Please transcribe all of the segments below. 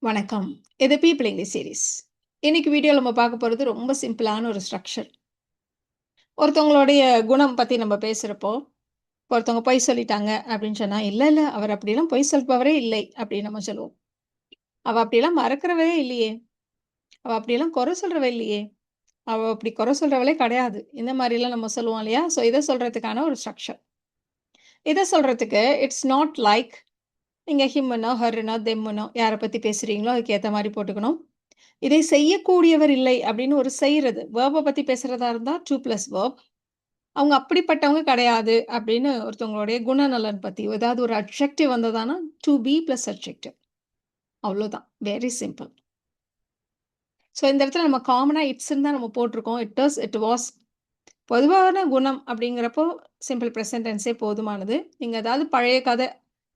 வணக்கம். இது people English series. இன்னைக்கு வீடியோல நம்ம பார்க்க போறது ரொம்ப சிம்பிளான ஒரு ஸ்ட்ரக்சர். ஒருத்தவங்களுடைய குணம் பத்தி நம்ம பேசுறப்போ, ஒருத்தவங்க பொய் சொல்லிட்டாங்க அப்படின்னு சொன்னா, "இல்ல, இல்ல அவர் அப்படிலாம் பொய் சொல்பவரே இல்லை" அப்படின்னு நம்ம சொல்லுவோம். "அவ அப்படிலாம் மறக்கிறவளே இல்லையே! அவ அப்படிலாம் குறை சொல்றவ இல்லையே! அவ அப்படி குறை சொல்றவளே கிடையாது." இந்த மாரிலாம் நம்ம சொல்லுவோம் இல்லையா? ஸோ இத சொல்றதுக்கான ஒரு ஸ்ட்ரக்சர். இத சொல்றதுக்கு இட்ஸ் நாட் லைக் நீங்க ஹிம்முனோ, ஹர்ருனோ, தெம்முனோ யார பத்தி பேசுறீங்களோ அதுக்கு ஏத்த மாரி போட்டுக்கணும். இதை செய்யக்கூடியவர் இல்லை அப்படின்னு ஒரு செய்றது. வெர்ப பத்தி பேசுறதா இருந்தா 2 பிளஸ் வெர்ப். அவங்க அப்படிப்பட்டவங்க கிடையாது அப்படின்னு ஒருத்தவங்களுடைய குணநலன் பத்தி ஏதாவது ஒரு அட்ஜெக்டிவ் வந்ததானா டூ பி பிளஸ் அட்ஜெக்டிவ். அவ்வளோதான். Very simple. ஸோ இந்த இடத்துல நம்ம காமனா இட்ஸ்ன்னு தான் நம்ம போட்டிருக்கோம். It is, it was. பொதுவான குணம் அப்படிங்கிறப்போ சிம்பிள் பிரசன்ட் டென்ஸே போதுமானது. நீங்க ஏதாவது பழைய கதை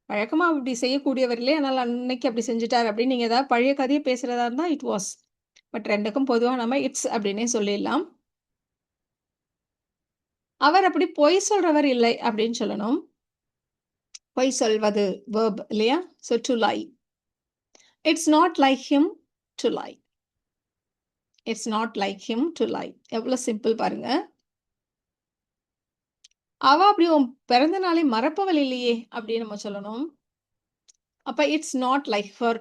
வழக்கமா அப்படி செய்யக்கூடியவர் இல்லையா, அதனால அன்னைக்கு அப்படி செஞ்சுட்டார் அப்படின்னு நீங்க ஏதாவது பழைய கதைய பேசுறதா இருந்தா இட் வாஸ். பட் 2க்கும் பொதுவா நம்ம இட்ஸ் அப்படின்னே சொல்லிடலாம். அவர் அப்படி பொய் சொல்றவர் இல்லை அப்படின்னு சொல்லணும். பொய் சொல்வது வெர்ப் இல்லையா? So to lie. It's not like him to lie. It's not like him to lie. எவ்வளோ சிம்பிள் பாருங்க. அவ அப்படி உன் பிறந்த நாளை மறப்பவள் இல்லையே அப்படின்னு நம்ம சொல்லணும். அப்ப இட்ஸ் நாட் லைக் ஹர்.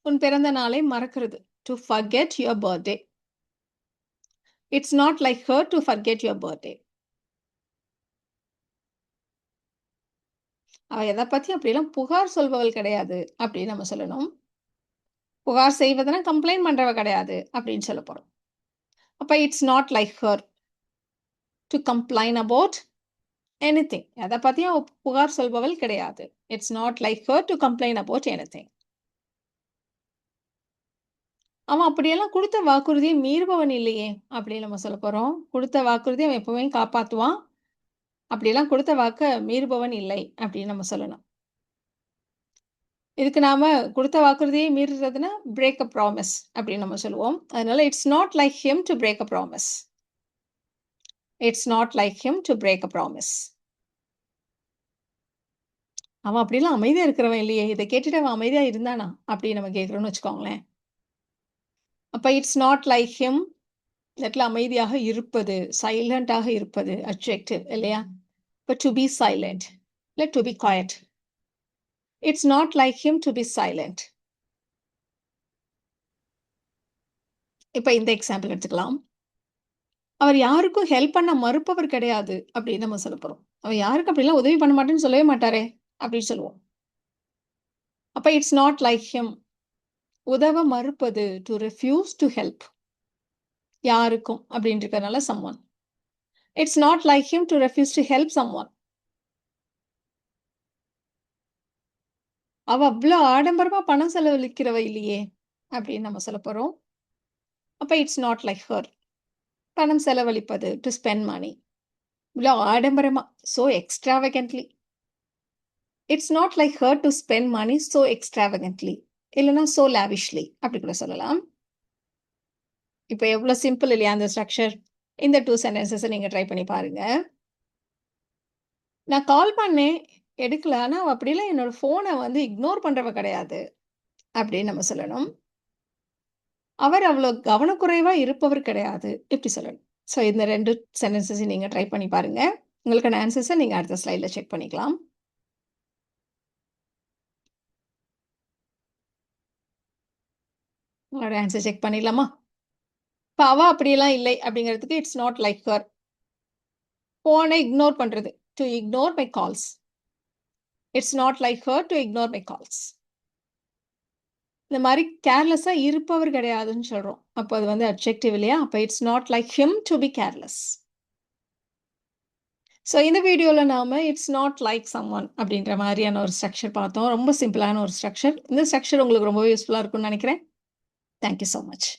உன் பிறந்த நாளை மறக்கிறது. To forget your birthday. It's not like her to forget your birthday. அவ எத பத்தியும் அப்படியெல்லாம் புகார் சொல்பவள் கிடையாது அப்படின்னு நம்ம சொல்லணும். புகார் செய்வதுனா கம்ப்ளைண்ட் பண்றவ கிடையாது அப்படின்னு சொல்லப் போறோம். அப்ப it's not like her to complain about anything. எத பத்தியும் புகார் சொல்பவள் கிடையாது. It's not like her to complain about anything. அவன் அப்படியெல்லாம் குடுத்த வாக்குறுதியை மீறுபவன் இல்லையே அப்படின்னு நம்ம சொல்லப் போறோம். குடுத்த வாக்குறுதியை அவன் எப்பவுமே காப்பாத்துவான். அப்படியெல்லாம் குடுத்த வாக்க மீறுபவன் இல்லை அப்படின்னு நம்ம சொல்லணும். இதுக்கு நாம குடுத்த வாக்குறுதியை மீறுறதுன்னா பிரேக் அ ப்ராமிஸ் அப்படின்னு நம்ம சொல்லுவோம். அதனால it's not like him to break a promise. It's not like him to break a promise. அவன் அப்படிலாம் அமைதியா இருக்கிறவன் இல்லையே! இத கேட்டுட்டு அவன் அமைதியா இருந்தானா? அப்படின்னு நம்ம கேட்கிறோம்னு வச்சுக்கோங்களேன். அப்ப இட்ஸ் நாட் லைக் ஹிம் இந்த இடத்துல அமைதியாக இருப்பது, சைலன்ட்டாக இருப்பது அட்ஜெக்டிவ் இல்லையா? இப்ப டு பி சைலன்ட் இல்ல to be quiet. It's not like him to be silent. இப்ப இந்த எக்ஸாம்பிள் எடுத்துக்கலாம். அவர் யாருக்கும் ஹெல்ப் பண்ண மறுப்பவர் கிடையாது அப்படின்னு நம்ம சொல்லப் போறோம். அவர் யாருக்கும் அப்படிலாம் உதவி பண்ண மாட்டேன்னு சொல்லவே மாட்டாரே! அப்படின்னு சொல்லுவோம். அப்ப இட்ஸ் நாட் லைக் ஹிம். உதவ மறுப்பது டு ரெஃப்யூஸ் டு ஹெல்ப். யாருக்கும் அப்படின்னு இருக்கிறதுனால someone. It's not like him to refuse to help someone. அவ அவ்ளோ ஆடம்பரமா பணம் செலவழிக்கிறவ இல்லையே! அப்படின்னு நம்ம சொல்லப் போறோம். அப்ப இட்ஸ் நாட் லைக் ஹர். பணம் செலவழிப்பது டு ஸ்பெண்ட் மனி. இவ்ளோ ஆடம்பரமா so extravagantly. It's not like her to spend money so extravagantly. இல்லன்னா சோ லாவிஷ்லி அப்படி கூட சொல்லலாம். இப்ப எவ்ளோ சிம்பிள் இல்லையா அந்த ஸ்ட்ரக்சர்? இந்த 2 சென்டென்சஸ நீங்க ட்ரை பண்ணி பாருங்க. நான் கால் பண்ணேன், எடுக்கல. ஆனா அவ அப்படிலாம் என்னோட ஃபோன வந்து இக்னோர் பண்றவ கிடையாது. அப்படின்னு நம்ம சொல்லணும். அவர் அவ்வளோ கவனக்குறைவா இருப்பவர் கிடையாது. இப்படி சொல்லணும். ஸோ இந்த 2 சென்டென்சஸையும் நீங்க ட்ரை பண்ணி பாருங்க. உங்களுக்கான ஆன்சர்ஸ நீங்க அடுத்த ஸ்லைட்ல செக் பண்ணிக்கலாம். உங்களோட ஆன்சர் செக் பண்ணிடலாமா? இப்ப அவ அப்படியெல்லாம் இல்லை அப்படிங்கிறதுக்கு இட்ஸ் நாட் லைக் ஹர். ஃபோன இக்னோர் பண்றது. To ignore my calls. It's not like her to ignore my calls. இந்த மாரி கேர்லெஸ்ஸா இருப்பவர் கிடையாதுன்னு சொல்றோம். அப்ப அது வந்து அட்ஜெக்டிவ் இல்லையா? அப்ப it's not like him to be careless. So இந்த வீடியோல நாம இட்ஸ் நாட் லைக் சம்ஒன் அப்படின்ற மாரியான ஒரு ஸ்ட்ரக்சர் பார்த்தோம். ரொம்ப சிம்பிளான ஒரு ஸ்ட்ரக்சர். இந்த ஸ்ட்ரக்சர் உங்களுக்கு ரொம்ப யூஸ்ஃபுல்லா இருக்கும்னு நெனைக்கிறேன். Thank you so much.